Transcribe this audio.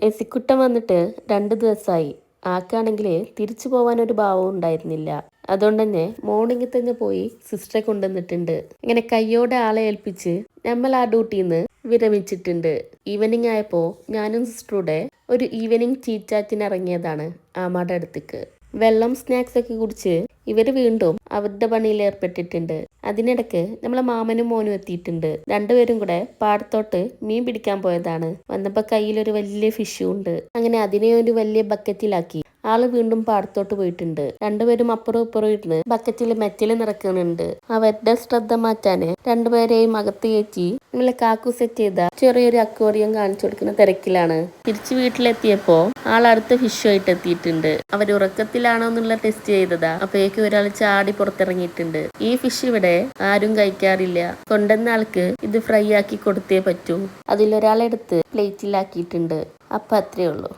എസിക്കുട്ടൻ വന്നിട്ട് 2 ദിവസമായി. ആക്കാണെങ്കിൽ തിരിച്ചു പോവാനൊരു ഭാവവും ഉണ്ടായിരുന്നില്ല. അതുകൊണ്ട് തന്നെ മോർണിംഗിൽ തന്നെ പോയി സിസ്റ്ററെ കൊണ്ടുവന്നിട്ടുണ്ട്. ഇങ്ങനെ കയ്യോടെ ആളെ ഏൽപ്പിച്ച് നമ്മൾ ആ ഡ്യൂട്ടിന്ന് വിരമിച്ചിട്ടുണ്ട്. ഈവനിങ് ആയപ്പോൾ ഞാനും സിസ്റ്ററൂടെ ഒരു ഈവനിങ് ചീറ്റാറ്റിന് ഇറങ്ങിയതാണ് ആമാടെ അടുത്തേക്ക്. വെള്ളം സ്നാക്സ് ഒക്കെ കുടിച്ച് ഇവര് വീണ്ടും അവരുടെ പണിയിൽ ഏർപ്പെട്ടിട്ടുണ്ട്. അതിനിടക്ക് നമ്മളെ മാമനും മോനും എത്തിയിട്ടുണ്ട്. രണ്ടുപേരും കൂടെ പാടത്തോട്ട് മീൻ പിടിക്കാൻ പോയതാണ്. വന്നപ്പോ കയ്യിലൊരു വലിയ ഫിഷും ഉണ്ട്. അങ്ങനെ അതിനെ ഒരു വലിയ ബക്കറ്റിലാക്കി ആള് വീണ്ടും പാടത്തോട്ട് പോയിട്ടുണ്ട്. രണ്ടുപേരും അപ്പുറം ഇപ്പുറം ഇരുന്ന് ബക്കറ്റിൽ മെറ്റല് നിറക്കുന്നുണ്ട്. അവരുടെ ശ്രദ്ധ മാറ്റാന് രണ്ടുപേരെയും അകത്ത് കയറ്റി നമ്മളെ കാക്കു സെറ്റ് ചെയ്ത ചെറിയൊരു അക്വേറിയം കാണിച്ചു കൊടുക്കുന്ന തിരക്കിലാണ്. തിരിച്ചു വീട്ടിലെത്തിയപ്പോ അടുത്ത ഫിഷുമായിട്ട് എത്തിയിട്ടുണ്ട്. അവർ ഉറക്കത്തിലാണോ എന്നുള്ള ടെസ്റ്റ് ചെയ്തതാ. അപ്പോഴേക്കും ഒരാൾ ചാടി പുറത്തിറങ്ങിയിട്ടുണ്ട്. ഈ ഫിഷ് ഇവിടെ ആരും കഴിക്കാറില്ല. കൊണ്ടുവന്ന ആൾക്ക് ഇത് ഫ്രൈ ആക്കി കൊടുത്തേ പറ്റൂ. അതിലൊരാളെടുത്ത് പ്ലേറ്റിലാക്കിയിട്ടുണ്ട്. അപ്പൊ അത്രേ ഉള്ളൂ.